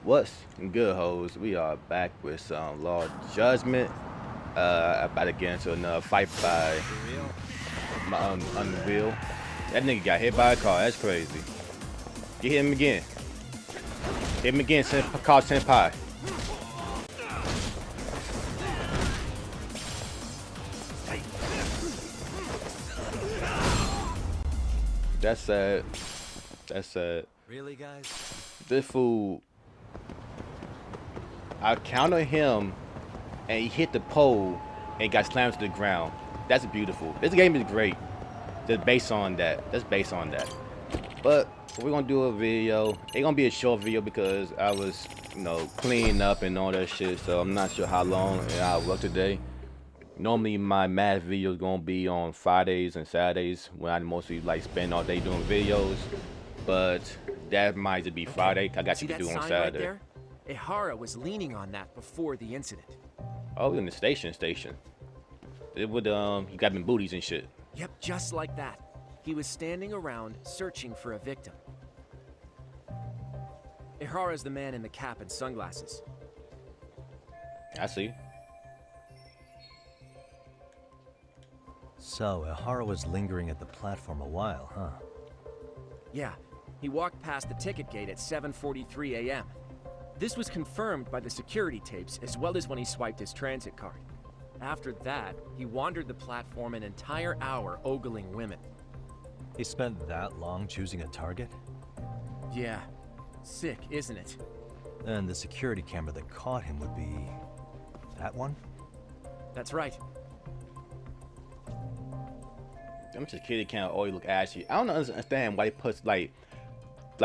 What's good, hoes? We are back with some Law Judgment. About to get into another fight by For real? my Unreal. That nigga got hit by a car. That's crazy. Get him again. Hit him again. Call Senpai. That's sad. That's sad. Really, guys? This fool. I countered him, and he hit the pole and got slammed to the ground. That's beautiful. This game is great. Just based on that. That's based on that. But we're gonna do a video. It's gonna be a short video because I was, cleaning up and all that shit. So I'm not sure how long I'll work today. Normally my math video is gonna be on Fridays and Saturdays when I mostly like spend all day doing videos. But that might just be Friday. I got See you to that do on sign Saturday. right there? Ihara was leaning on that before the incident. Oh, in the station. It would he got me booties and shit. Yep, just like that. He was standing around searching for a victim. Ihara's the man in the cap and sunglasses. I see. So, Ihara was lingering at the platform a while, huh? Yeah, he walked past the ticket gate at 7:43 a.m. This was confirmed by the security tapes as well as when he swiped his transit card. After that, he wandered the platform an entire hour ogling women. He spent that long choosing a target? Yeah, sick, isn't it? And the security camera that caught him would be... that one? That's right. Them security cameras always look ashy. I don't understand why they put like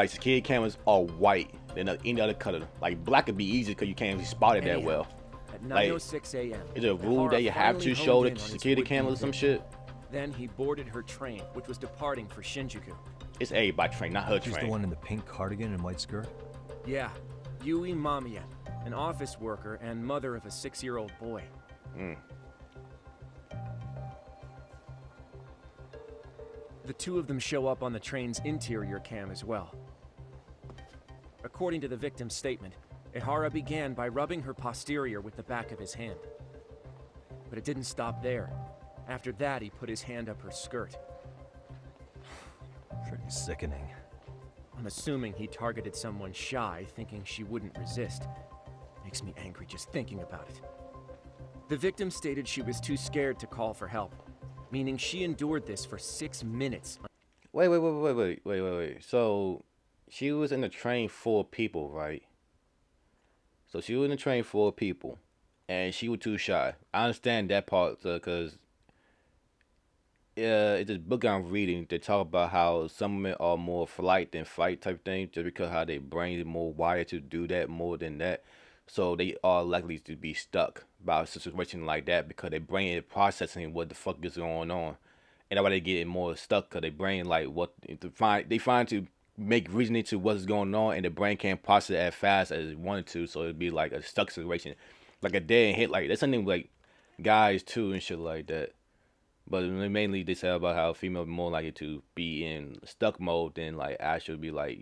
security cameras are white than any other color. Like black would be easy because you can't really spot it that Anyhow, well. At Like, 9:06 a.m. is it a rule Ihara that you have finally to show honed the in on his security would-be cameras or some victim. shit? Then he boarded her train, which was departing for Shinjuku. It's everybody train, not her She's train. the one in the pink cardigan and white skirt? Yeah, Yui Mamiya, an office worker and mother of a 6-year-old boy. The two of them show up on the train's interior cam as well. According to the victim's statement, Ihara began by rubbing her posterior with the back of his hand. But it didn't stop there. After that, he put his hand up her skirt. Pretty sickening. I'm assuming he targeted someone shy, thinking she wouldn't resist. Makes me angry just thinking about it. The victim stated she was too scared to call for help, meaning she endured this for 6 minutes. Wait. So she was in the train full of people, right? So she was in the train full of people, and she was too shy. I understand that part because it's this book I'm reading. They talk about how some men are more flight than fight type thing, just because how their brain is more wired to do that more than that. So they are likely to be stuck by a situation like that because their brain is processing what the fuck is going on, and that's why they get more stuck because their brain like what they find to make reasoning to what's going on, and the brain can't process it as fast as it wanted to. So it'd be like a stuck situation, like a dead hit. Like that's something like guys too and shit like that. But mainly they say about how female more likely to be in stuck mode than like actually be like,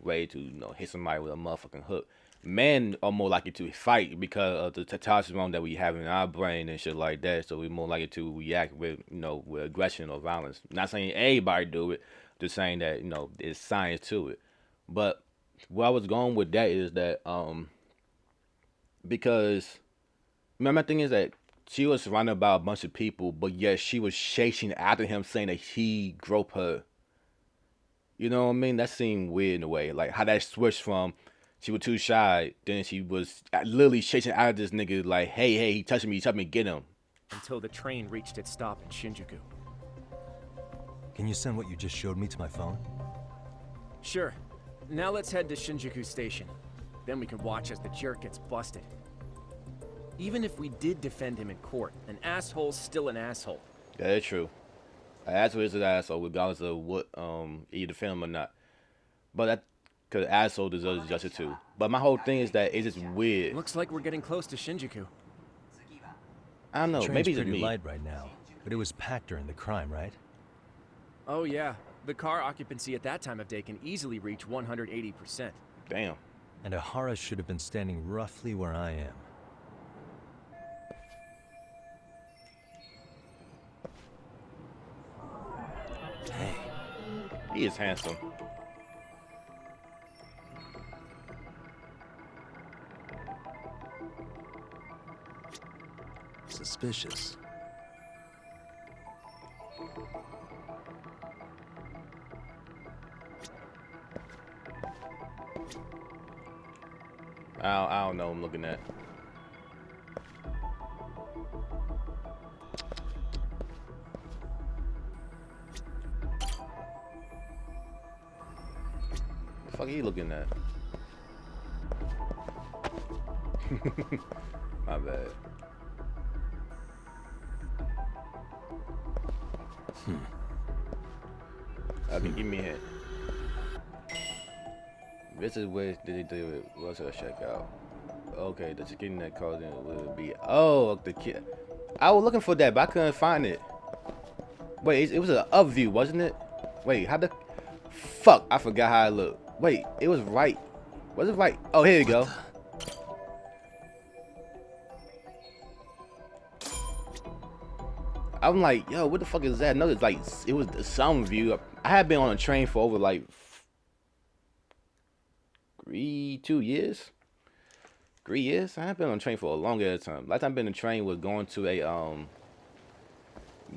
ready to, hit somebody with a motherfucking hook. Men are more likely to fight because of the testosterone that we have in our brain and shit like that. So we're more likely to react with, with aggression or violence. Not saying everybody do it, just saying that, there's science to it. But where I was going with that is that because my thing is that she was surrounded by a bunch of people, but yet she was chasing after him, saying that he groped her. You know what I mean? That seemed weird in a way. Like how that switched from she was too shy, then she was literally chasing after this nigga like, hey, he touched me, get him. Until the train reached its stop in Shinjuku. Can you send what you just showed me to my phone? Sure. Now let's head to Shinjuku Station. Then we can watch as the jerk gets busted. Even if we did defend him in court, an asshole's still an asshole. Yeah, that's true. An asshole is an asshole, regardless of what you defend him or not. But that, because asshole deserves justice too. But my whole thing is that it's just weird. Looks like we're getting close to Shinjuku. I don't know. The train's Maybe it's pretty me. light right now, but it was packed during the crime, right? Oh yeah, the car occupancy at that time of day can easily reach 180%. Damn. And Ihara should have been standing roughly where I am. Hey. He is handsome. Suspicious. I don't know what I'm looking at. The fuck are you looking at? My bad. Okay, give me a hint. This is where they do it. What's our check out? Okay, the chicken that caused it would be. Oh, the kid. I was looking for that, but I couldn't find it. Wait, it was an up view, wasn't it? Wait, how the fuck? I forgot how it looked. Wait, it was right. Was it right? Oh, here you go. I'm like, yo, what the fuck is that? No, it's like it was the sound view. I had been on a train for over like 2 years. 3 years? I have been on a train for a long ass time. Last time I've been on a train was going to a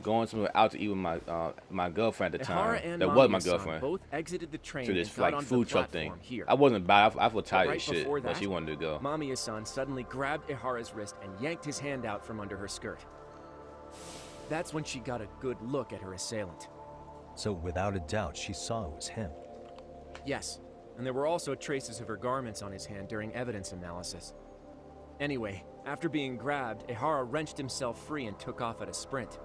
going somewhere out to eat with my my girlfriend at the time. That was my girlfriend. Both exited the train To this and got like onto food the truck thing. platform here. I wasn't bad. I feel tired Right as shit, before but she that, wanted to go. Mamiya-san suddenly grabbed Ihara's wrist and yanked his hand out from under her skirt. That's when she got a good look at her assailant. So without a doubt, she saw it was him. Yes, and there were also traces of her garments on his hand during evidence analysis. Anyway, after being grabbed, Ihara wrenched himself free and took off at a sprint.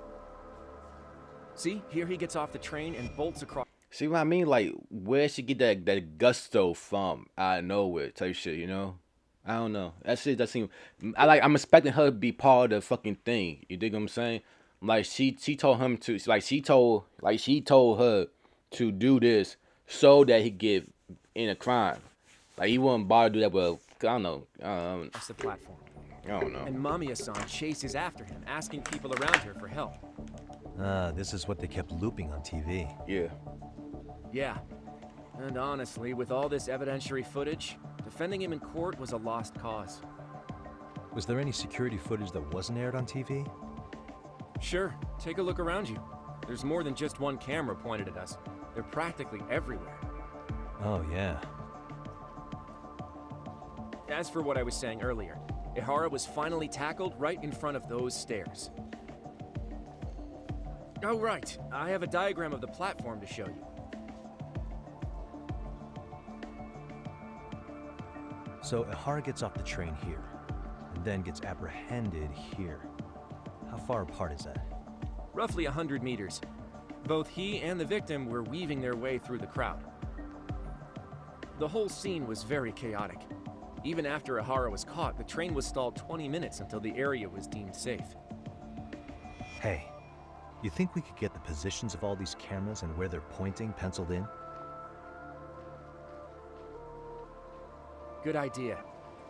See, here he gets off the train and bolts across. See what I mean? Like, where she get that gusto from out of nowhere type shit, you know? I don't know. That shit does seem. I'm expecting her to be part of the fucking thing. You dig what I'm saying? Like she told him to she told her to do this so that he get in a crime. Like he wouldn't bother to do that. Well, I don't know. Across the platform. I don't know. And Mamiya-san chases after him, asking people around her for help. This is what they kept looping on TV. Yeah. Yeah. And honestly, with all this evidentiary footage, defending him in court was a lost cause. Was there any security footage that wasn't aired on TV? Sure, take a look around you. There's more than just one camera pointed at us. They're practically everywhere. Oh, yeah. As for what I was saying earlier, Ihara was finally tackled right in front of those stairs. Oh, right. I have a diagram of the platform to show you. So Ihara gets off the train here, and then gets apprehended here. How far apart is that? Roughly 100 meters. Both he and the victim were weaving their way through the crowd. The whole scene was very chaotic. Even after Ihara was caught, the train was stalled 20 minutes until the area was deemed safe. Hey, you think we could get the positions of all these cameras and where they're pointing penciled in? Good idea.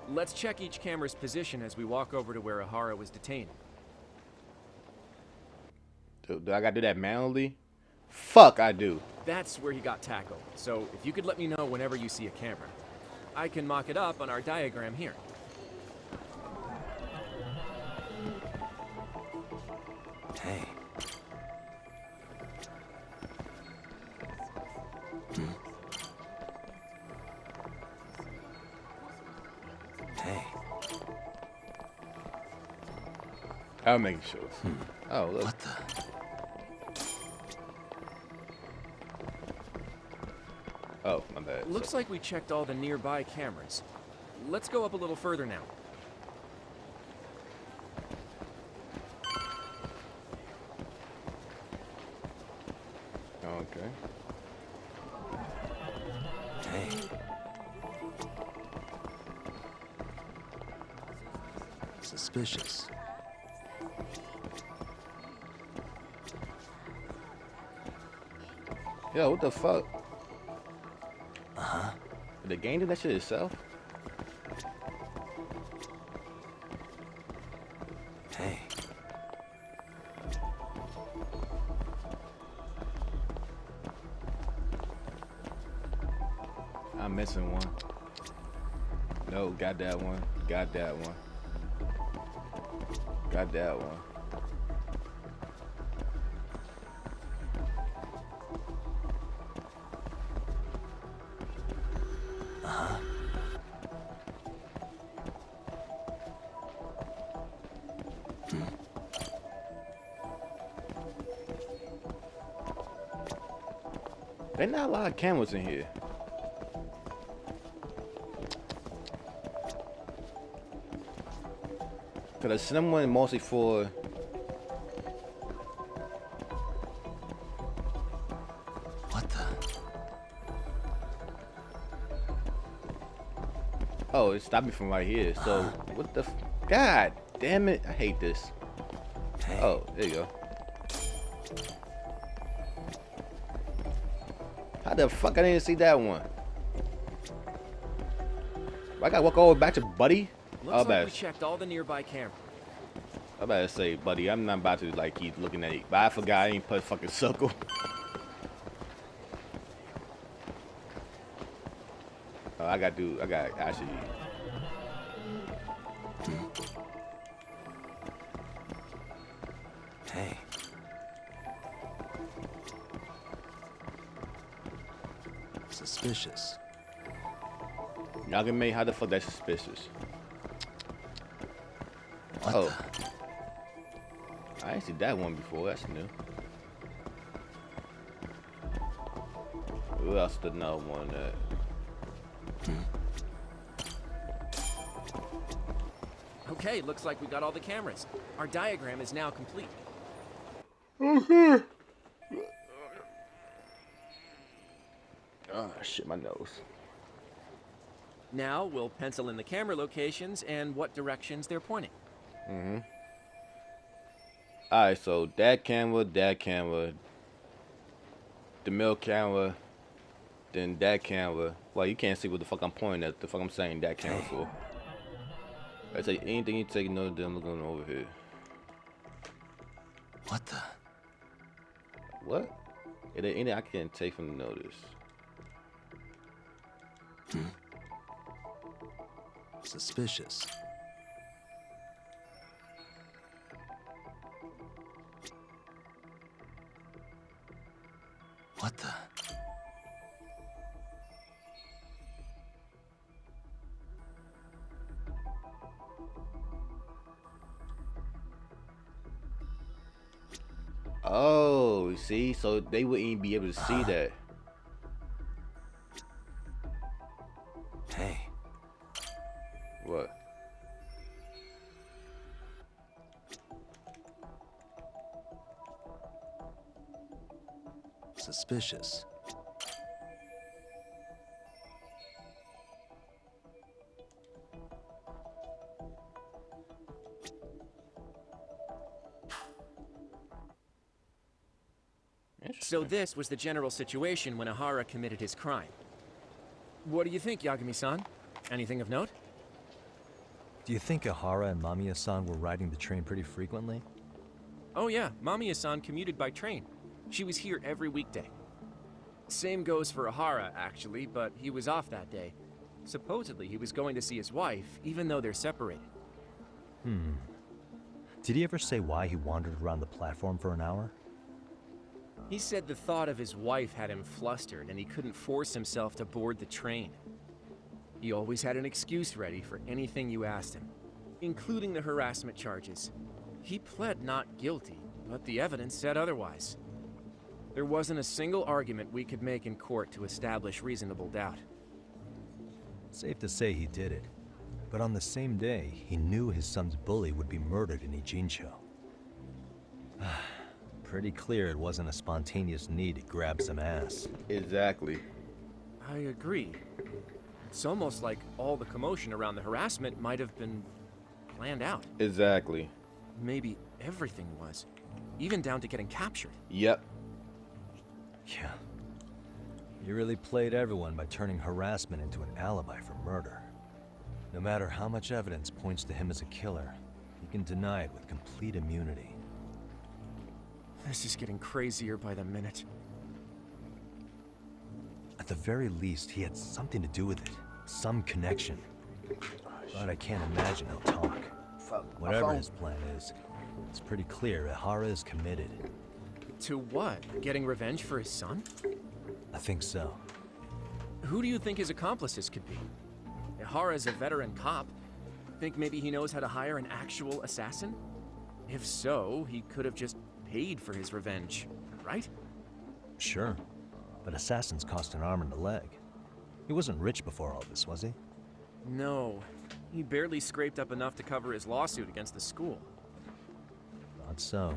Let's check each camera's position as we walk over to where Ihara was detained. Do I gotta do that manually? Fuck, I do. That's where he got tackled. So if you could let me know whenever you see a camera. I can mock it up on our diagram here. Hey. Hey. I'll make sure. Oh, look. What the? Oh, my bad. Looks like we checked all the nearby cameras. Let's go up a little further now. Okay. Hey. Suspicious. Yo, what the fuck? Uh-huh. Did the game do that shit itself? Hey. I'm missing one. No, got that one. Got that one. Got that one. There's not a lot of cameras in here. Cause I sent one mostly for What the? oh, it stopped me from right here. So what the God damn it, I hate this. Hey. Oh, there you go. How the fuck I didn't see that one? I gotta walk all the way back to Buddy? Looks like we checked all the nearby cameras. I better say, Buddy, I'm not about to like keep looking at it. But I forgot I ain't put fucking circle. Oh, I got actually. Hey. Suspicious. Y'all can make how the fuck that's suspicious. What Oh. the? I ain't seen that one before, that's new. Who else did another one that? Okay, looks like we got all the cameras. Our diagram is now complete. Oh shit, my nose. Now we'll pencil in the camera locations and what directions they're pointing. Alright, so that camera, the middle camera, then that camera. Well, you can't see what the fuck I'm pointing at. The fuck I'm saying that camera for. I say anything you take note of them looking over here. What the? What? Is there anything I can take from the notice? Suspicious. What the? Oh, see, so they wouldn't even be able to see that. Hey. What? Suspicious. So this was the general situation when Ahara committed his crime. What do you think, Yagami-san? Anything of note? Do you think Ahara and Mamiya-san were riding the train pretty frequently? Oh yeah, Mamiya-san commuted by train. She was here every weekday. Same goes for Ahara, actually, but he was off that day. Supposedly, he was going to see his wife, even though they're separated. Did he ever say why he wandered around the platform for an hour? He said the thought of his wife had him flustered and he couldn't force himself to board the train. He always had an excuse ready for anything you asked him, including the harassment charges. He pled not guilty, but the evidence said otherwise. There wasn't a single argument we could make in court to establish reasonable doubt. Safe to say he did it. But on the same day, he knew his son's bully would be murdered in Ijincho. Pretty clear it wasn't a spontaneous need to grab some ass. Exactly. I agree. It's almost like all the commotion around the harassment might have been planned out. Exactly. Maybe everything was, even down to getting captured. Yep. Yeah. You really played everyone by turning harassment into an alibi for murder. No matter how much evidence points to him as a killer, he can deny it with complete immunity. This is getting crazier by the minute. At the very least, he had something to do with it. Some connection. But I can't imagine he'll talk. Whatever his plan is, it's pretty clear Ihara is committed. To what? Getting revenge for his son? I think so. Who do you think his accomplices could be? Ihara's a veteran cop. Think maybe he knows how to hire an actual assassin? If so, he could have just paid for his revenge, right? Sure. But assassins cost an arm and a leg. He wasn't rich before all this, was he? No. He barely scraped up enough to cover his lawsuit against the school. Not so.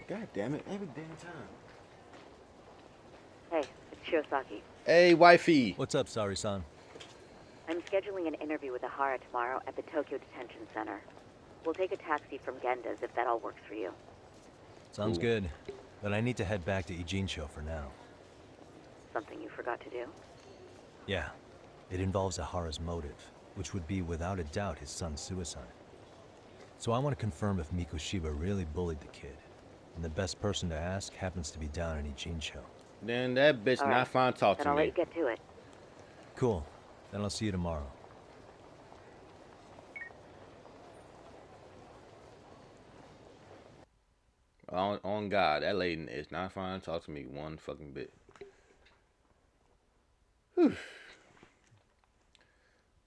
God damn it, every damn time. Hey, it's Shiosaki. Hey, wifey. What's up, Sari-san? I'm scheduling an interview with Ihara tomorrow at the Tokyo Detention Center. We'll take a taxi from Genda's if that all works for you. Sounds Cool. good. But I need to head back to Ijincho for now. Something you forgot to do? Yeah. It involves Ihara's motive, which would be without a doubt his son's suicide. So I want to confirm if Mikoshiba really bullied the kid. And the best person to ask happens to be down in Ijincho. Then that bitch All not right. fine to talk Then to I'll let me. you get to it. Cool. Then I'll see you tomorrow. On God, that lady is not fine to talk to me one fucking bit. Whew.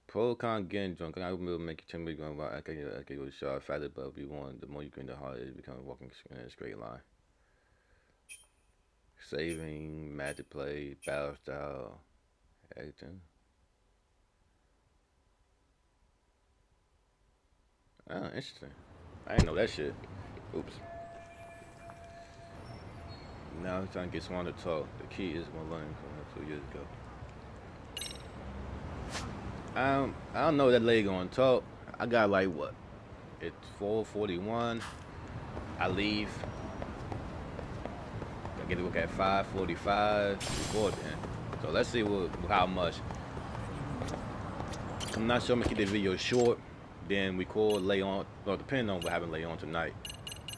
Pro con getting drunk. I will make you tell me going about. I can go to shot faster, but if you want, the more you get, the harder it becomes walking in a straight line. Saving, magic play, battle style, everything. Oh, interesting. I didn't know that shit. Oops. Now I'm trying to get someone to talk. The key is one learning from 2 years ago. I don't know that lady gonna talk. I got like what? It's 4:41. I leave. I get to work at 5:45 before then. So let's see how much. I'm not sure I'm gonna keep the video short. Then we call later on. Well, depending on what happened later on tonight.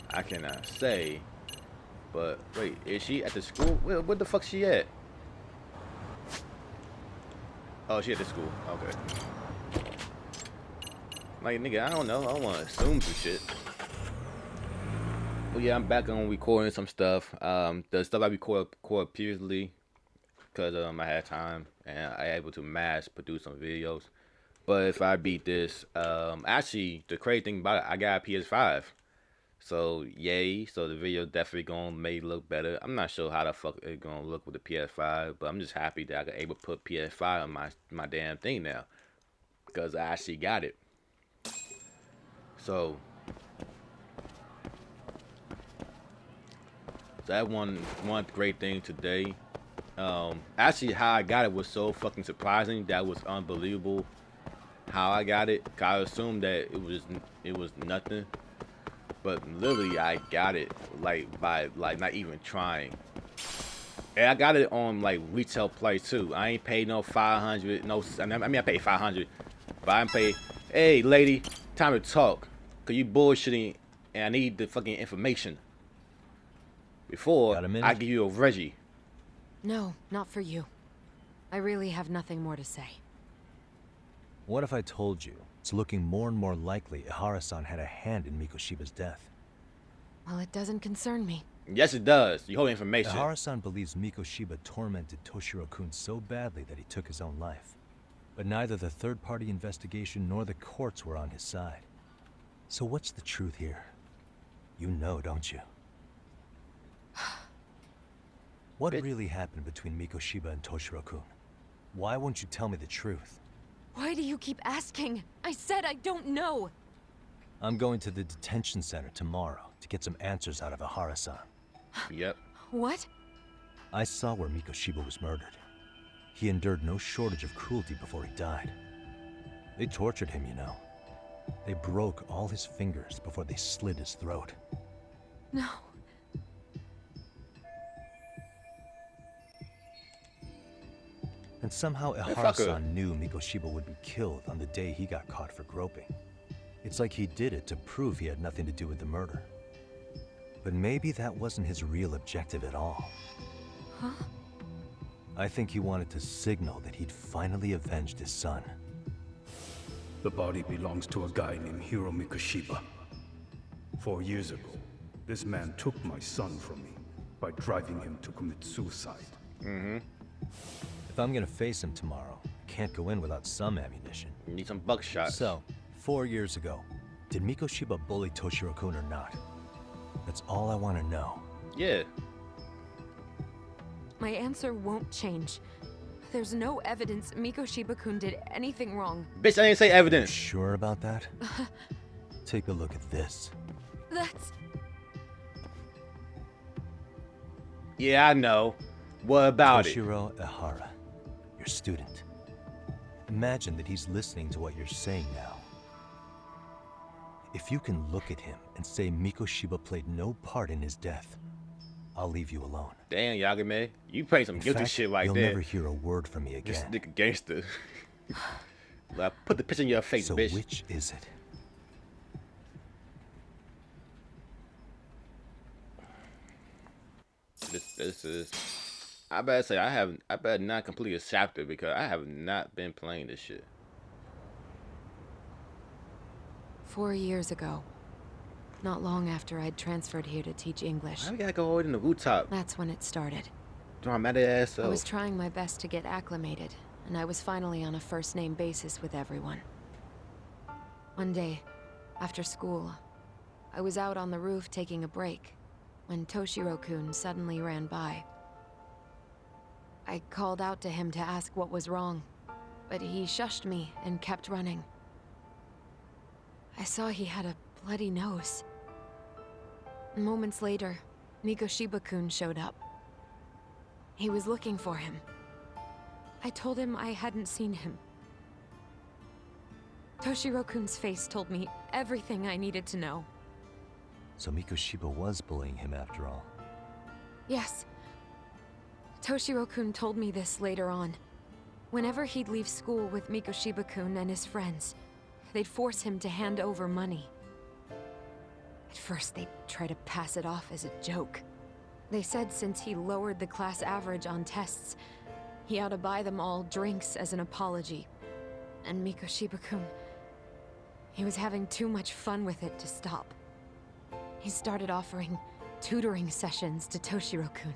I cannot say. But wait, is she at the school? Where the fuck she at? Oh, she at the school. Okay. Like, nigga, I don't know. I don't want to assume some shit. But yeah, I'm back on recording some stuff. The stuff I recorded previously, because I had time and I able to mass produce some videos. But if I beat this, actually, the crazy thing about it, I got a PS5. So yay, so the video definitely gonna make it look better. I'm not sure how the fuck it's gonna look with the PS5, but I'm just happy that I got able to put PS5 on my damn thing now, because I actually got it. So that one great thing today. Actually, how I got it was so fucking surprising. That was unbelievable. How I got it, 'cause I assumed that it was nothing. But literally, I got it by not even trying. And I got it on like retail price too. I ain't paid no 500. No, I mean I paid 500, but I ain't paid. Hey, lady, time to talk. 'Cause you bullshitting, and I need the fucking information before Got a minute? I give you a Reggie. No, not for you. I really have nothing more to say. What if I told you it's looking more and more likely Ihara-san had a hand in Mikoshiba's death? Well, it doesn't concern me. Yes, it does. You hold information. Ihara-san believes Mikoshiba tormented Toshiro-kun so badly that he took his own life. But neither the third-party investigation nor the courts were on his side. So what's the truth here? You know, don't you? What really happened between Mikoshiba and Toshiro-kun? Why won't you tell me the truth? Why do you keep asking? I said I don't know. I'm going to the detention center tomorrow to get some answers out of Ihara-san. Yep. What? I saw where Mikoshiba was murdered. He endured no shortage of cruelty before he died. They tortured him, you know. They broke all his fingers before they slit his throat. No. And somehow Man, fuck her. Ehara-san knew Mikoshiba would be killed on the day he got caught for groping. It's like he did it to prove he had nothing to do with the murder. But maybe that wasn't his real objective at all. Huh? I think he wanted to signal that he'd finally avenged his son. The body belongs to a guy named Hiro Mikoshiba. 4 years ago, this man took my son from me by driving him to commit suicide. If I'm gonna face him tomorrow, I can't go in without some ammunition. You need some buckshot. So, 4 years ago, did Mikoshiba bully Toshiro-kun or not? That's all I want to know. Yeah. My answer won't change. There's no evidence Mikoshiba-kun did anything wrong. Bitch, I didn't say evidence. Sure about that? Take a look at this. That's... Yeah, I know. What about it? Toshiro Ehara, your student. Imagine that he's listening to what you're saying now. If you can look at him and say Mikoshiba played no part in his death, I'll leave you alone. Damn, Yagame. You playing some In guilty fact, shit right you'll there. never hear a word from me This again. nigga gangster. Like, put the picture in your face, So bitch. which is it? This is. I better say I better not complete a chapter because I have not been playing this shit. 4 years ago. Not long after I'd transferred here to teach English. Why we gotta go over in the rooftop? That's when it started. Dramatic ass I up. was trying my best to get acclimated, and I was finally on a first-name basis with everyone. One day, after school, I was out on the roof taking a break, when Toshiro-kun suddenly ran by. I called out to him to ask what was wrong, but he shushed me and kept running. I saw he had a bloody nose. Moments later, Mikoshiba-kun showed up. He was looking for him. I told him I hadn't seen him. Toshiro-kun's face told me everything I needed to know. So Mikoshiba was bullying him after all. Yes. Toshiro-kun told me this later on. Whenever he'd leave school with Mikoshiba-kun and his friends, they'd force him to hand over money. At first, they'd try to pass it off as a joke. They said since he lowered the class average on tests, he ought to buy them all drinks as an apology. And Mikoshiba-kun, he was having too much fun with it to stop. He started offering tutoring sessions to Toshiro-kun.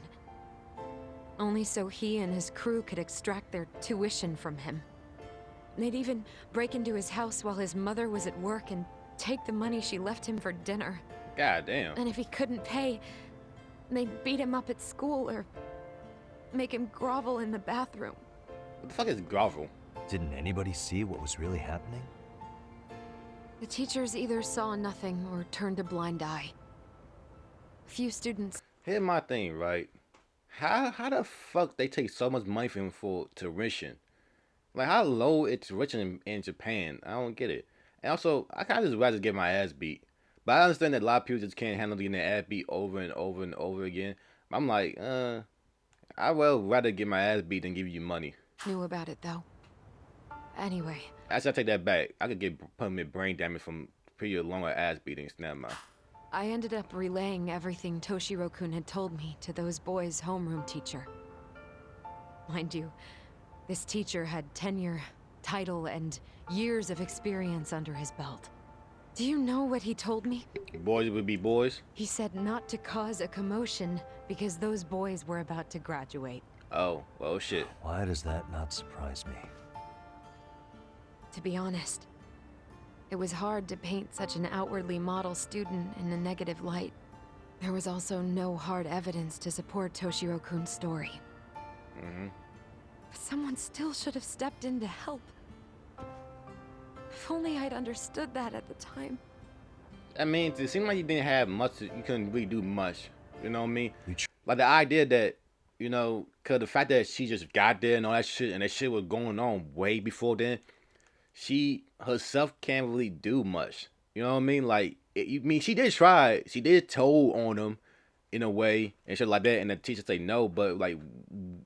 Only so he and his crew could extract their tuition from him. They'd even break into his house while his mother was at work and take the money she left him for dinner. God damn. And if he couldn't pay, they'd beat him up at school or make him grovel in the bathroom. What the fuck is grovel? Didn't anybody see what was really happening? The teachers either saw nothing or turned a blind eye. Few students. Here's my thing, right? How the fuck they take so much money from him for tuition? Like, how low it's tuition in Japan? I don't get it. And also, I kind of just rather get my ass beat. But I understand that a lot of people just can't handle getting their ass beat over and over and over again. I'm like, I will rather get my ass beat than give you money. Knew about it, though. Anyway. Actually, I take that back. I could get permanent brain damage from pretty longer ass beatings. Never mind. I ended up relaying everything Toshiro-kun had told me to those boys' homeroom teacher. Mind you, this teacher had tenure, title, and years of experience under his belt. Do you know what he told me? Boys would be boys? He said not to cause a commotion because those boys were about to graduate. Oh, well, shit. Why does that not surprise me? To be honest, it was hard to paint such an outwardly model student in a negative light. There was also no hard evidence to support Toshiro-kun's story. But someone still should have stepped in to help. If only I'd understood that at the time. I mean, it seemed like you didn't have much. You couldn't really do much. You know what I mean? You Like the idea that, you know, cause the fact that she just got there and all that shit, and that shit was going on way before then. She herself can't really do much. You know what I mean? Like, she did try. She did told on him in a way and shit like that, and the teacher say no. But like,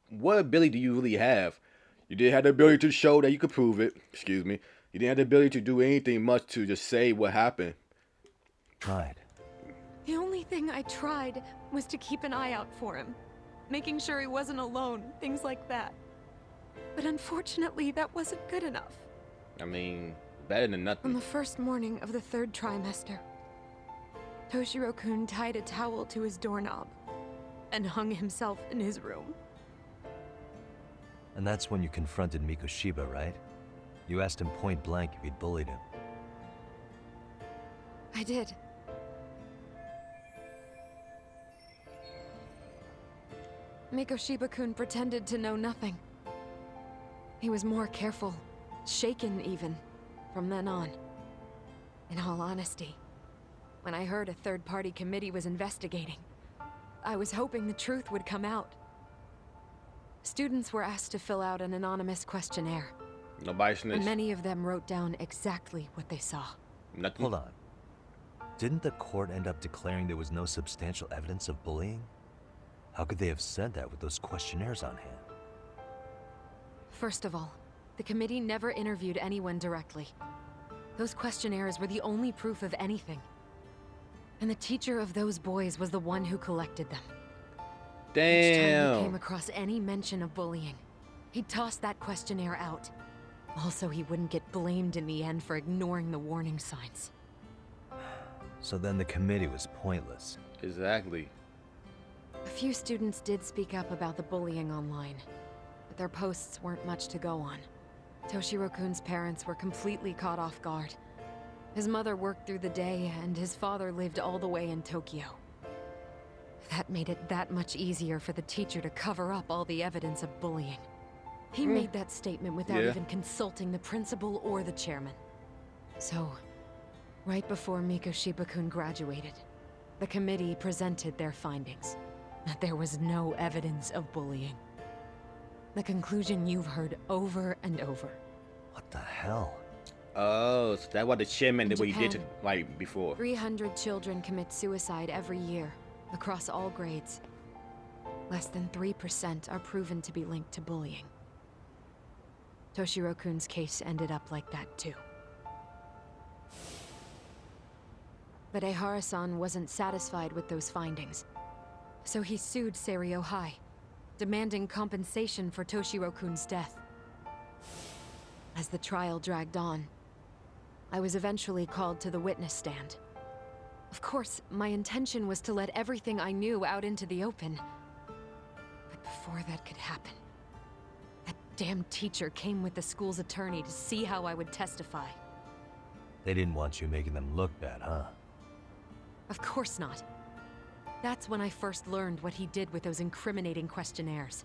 what ability do you really have? You didn't have the ability to show that you could prove it. Excuse me. You didn't have the ability to do anything much to just say what happened. Tried. The only thing I tried was to keep an eye out for him, making sure he wasn't alone, things like that. But unfortunately, that wasn't good enough. I mean, better than On nothing. the first morning of the 3rd trimester, Toshiro-kun tied a towel to his doorknob and hung himself in his room. And that's when you confronted Mikoshiba, right? You asked him point blank if he'd bullied him. I did. Mikoshiba-kun pretended to know nothing. He was more careful, shaken even, from then on. In all honesty, when I heard a third-party committee was investigating, I was hoping the truth would come out. Students were asked to fill out an anonymous questionnaire, Nobody and snitched. many of them wrote down exactly what they saw. Nothing. Hold on. Didn't the court end up declaring there was no substantial evidence of bullying? How could they have said that with those questionnaires on hand? First of all, the committee never interviewed anyone directly. Those questionnaires were the only proof of anything. And the teacher of those boys was the one who collected them. Each time he came Damn. across any mention of bullying, he'd toss that questionnaire out. Also, he wouldn't get blamed in the end for ignoring the warning signs. So then the committee was pointless. Exactly. A few students did speak up about the bullying online, but their posts weren't much to go on. Toshiro-kun's parents were completely caught off guard. His mother worked through the day, and his father lived all the way in Tokyo. That made it that much easier for the teacher to cover up all the evidence of bullying. He made that statement without Yeah. even consulting the principal or the chairman. So, right before Mikoshiba-kun graduated, the committee presented their findings. That there was no evidence of bullying. The conclusion you've heard over and over. What the hell? Oh, so that's what the chairman In did what he did to, Japan, like before. 300 children commit suicide every year, across all grades. Less than 3% are proven to be linked to bullying. Toshiro-kun's case ended up like that too. But Ehara-san wasn't satisfied with those findings. So he sued Seiryo High, demanding compensation for Toshiro-kun's death. As the trial dragged on, I was eventually called to the witness stand. Of course, my intention was to let everything I knew out into the open. But before that could happen, that damn teacher came with the school's attorney to see how I would testify. They didn't want you making them look bad, huh? Of course not. That's when I first learned what he did with those incriminating questionnaires.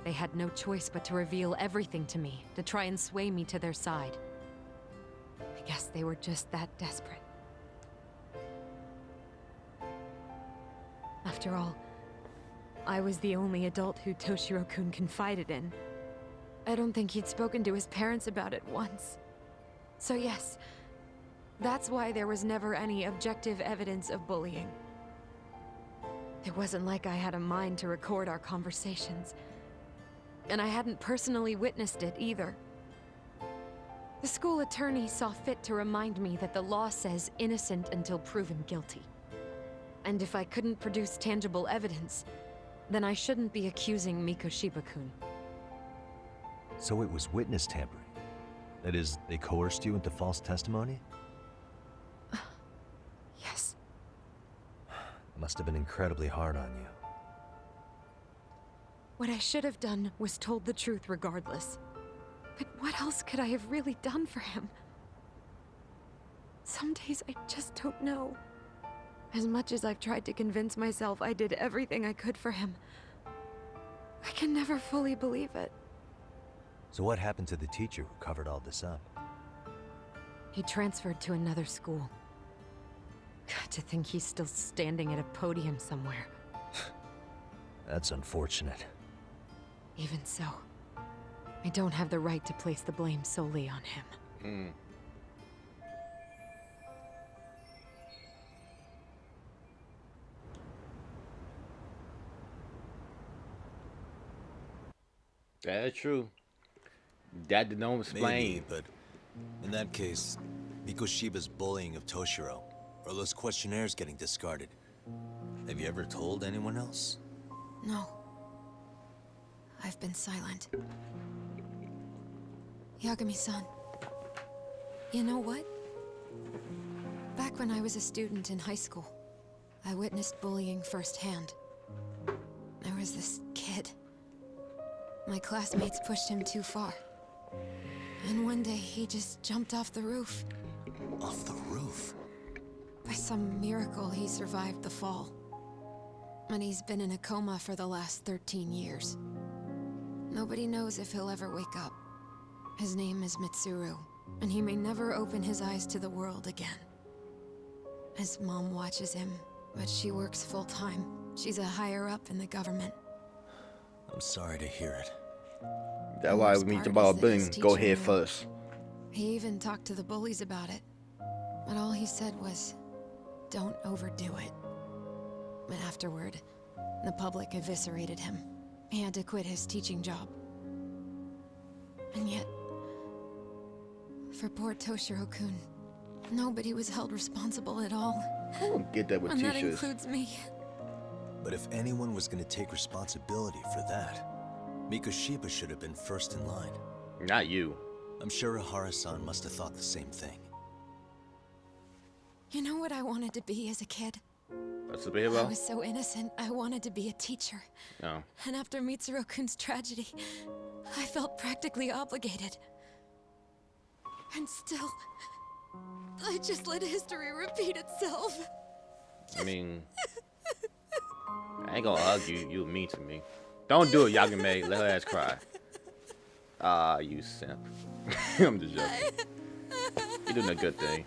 They had no choice but to reveal everything to me, to try and sway me to their side. I guess they were just that desperate. After all, I was the only adult who Toshiro-kun confided in. I don't think he'd spoken to his parents about it once. So yes, that's why there was never any objective evidence of bullying. It wasn't like I had a mind to record our conversations. And I hadn't personally witnessed it either. The school attorney saw fit to remind me that the law says innocent until proven guilty. And if I couldn't produce tangible evidence, then I shouldn't be accusing Mikoshiba-kun. So it was witness tampering. That is, they coerced you into false testimony? Yes. It must have been incredibly hard on you. What I should have done was told the truth regardless. But what else could I have really done for him? Some days I just don't know. As much as I've tried to convince myself I did everything I could for him, I can never fully believe it. So what happened to the teacher who covered all this up? He transferred to another school. To think he's still standing at a podium somewhere. That's unfortunate. Even so, I don't have the right to place the blame solely on him. Mm. That's true. That did not Maybe, explain. but in that case, Mikoshiba's bullying of Toshiro, or those questionnaires getting discarded. Have you ever told anyone else? No. I've been silent. Yagami-san, you know what? Back when I was a student in high school, I witnessed bullying firsthand. There was this kid. My classmates pushed him too far. And one day he just jumped off the roof. Off the roof? By some miracle, he survived the fall. And he's been in a coma for the last 13 years. Nobody knows if he'll ever wake up. His name is Mitsuru, and he may never open his eyes to the world again. His mom watches him, but she works full-time. She's a higher-up in the government. I'm sorry to hear it. That's why we Worst need to part about is that his bullying. Go teacher ahead knew. first. He even talked to the bullies about it. But all he said was, don't overdo it. But afterward, the public eviscerated him. He had to quit his teaching job. And yet, for poor Toshiro-kun, nobody was held responsible at all. I don't get that with And that teachers. includes me. But if anyone was going to take responsibility for that, Mikoshiba should have been first in line. Not you. I'm sure Ihara-san must have thought the same thing. You know what I wanted to be as a kid? That's a I superhero? was so innocent, I wanted to be a teacher. No. And after Mitsuru-kun's tragedy, I felt practically obligated. And still, I just let history repeat itself. I mean, I ain't gonna hug you. You mean to me. Don't do it, Yagame. Let her ass cry. Ah, you simp. I'm just joking. You're doing a good thing.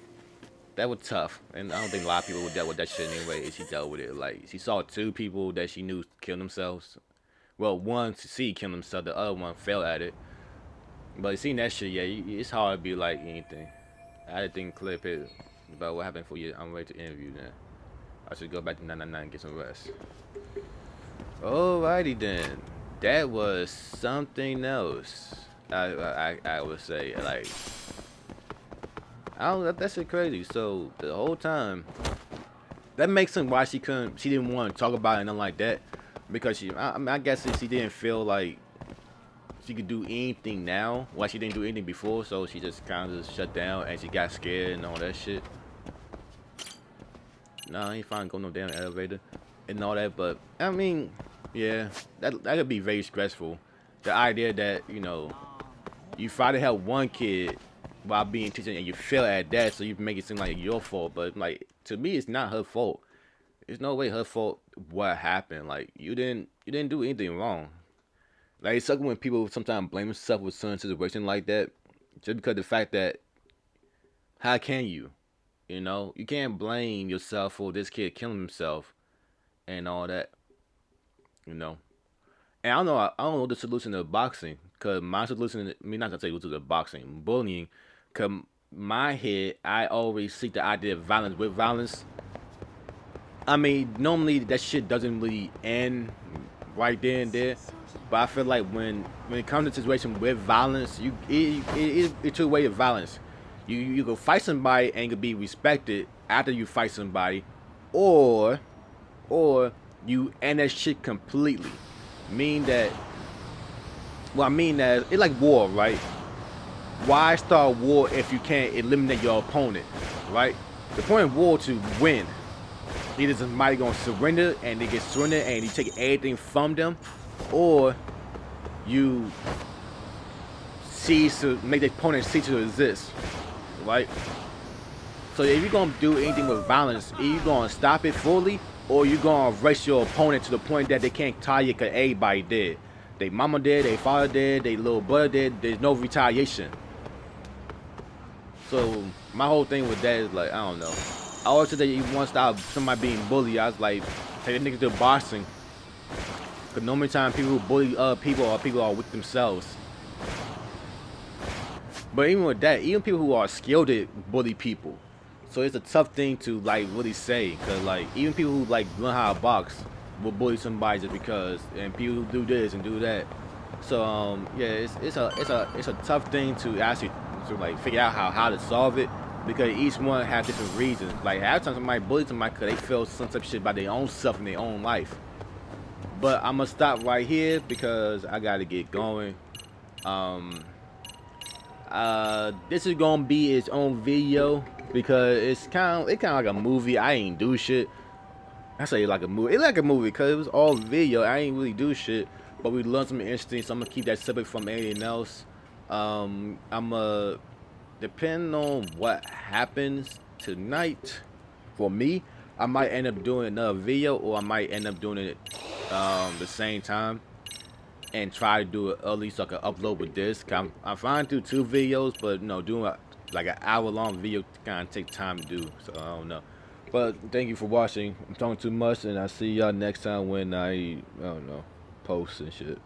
That was tough, and I don't think a lot of people would dealt with that shit anyway. And she dealt with it. Like, she saw two people that she knew kill themselves. Well, one to see kill themselves, the other one fell at it. But seeing that shit, yeah, it's hard to be like anything. I had a thing clip it about what happened for you. I'm ready to interview now. I should go back to 999 and get some rest. Alrighty then. That was something else. I would say, like, I don't. That shit crazy. So the whole time, that makes sense why she didn't want to talk about it and nothing like that, because I guess she didn't feel like she could do anything now. Why she didn't do anything before, so she just kind of shut down and she got scared and all that shit. Nah, I ain't fine going no damn elevator and all that, but I mean, yeah, that could be very stressful. The idea that, you know, you try to help one kid while being teacher and you fail at that, so you make it seem like your fault. But like, to me, it's not her fault. There's no way her fault what happened. Like, you didn't do anything wrong. Like, it's sucking when people sometimes blame themselves with certain situation like that, just because the fact that, how can you? You know, you can't blame yourself for this kid killing himself and all that. You know, and I don't know the solution to boxing, cause my solution, I mean, not to say to the boxing, bullying, cause my head, I always see the idea of violence with violence. I mean, normally that shit doesn't really end right there and there, but I feel like when it comes to a situation with violence, it's a way of violence. You go fight somebody and you can be respected after you fight somebody, or you end that shit completely. I mean that it's like war, right? Why start war if you can't eliminate your opponent, right? The point of war to win. Either somebody gonna surrender and they get surrendered and you take everything from them, or you cease to make the opponent cease to exist, right? So if you're gonna do anything with violence, either you're gonna stop it fully, or you're gonna erase your opponent to the point that they can't tie you, cause everybody dead. They mama dead, they father dead, they little brother dead, there's no retaliation. So my whole thing with that is like, I don't know. I always said that you want to stop somebody being bullied. I was like, take a nigga to boxing. Cause normally time people who bully people are with themselves. But even with that, even people who are skilled at bully people. So it's a tough thing to like really say, cause like even people who like learn how to box will bully somebody just because, and people who do this and do that. So yeah, it's a tough thing to actually to like figure out how to solve it because each one has different reasons. Like half the time somebody bullies somebody because they feel some type of shit about their own self in their own life. But I'm gonna stop right here because I gotta get going. Um, this is gonna be its own video because it's kind of like a movie. I ain't do shit. I say like a movie. It's like a movie because it was all video. I ain't really do shit, but we learned something interesting. So I'm gonna keep that separate from anything else. I'm depending on what happens tonight. For me, I might end up doing another video, or I might end up doing it the same time and try to do it early so I can upload with this. I'm fine to do 2 videos, but doing like an hour-long video kind of take time to do. So I don't know. But thank you for watching. I'm talking too much, and I'll see y'all next time when I don't know, post and shit.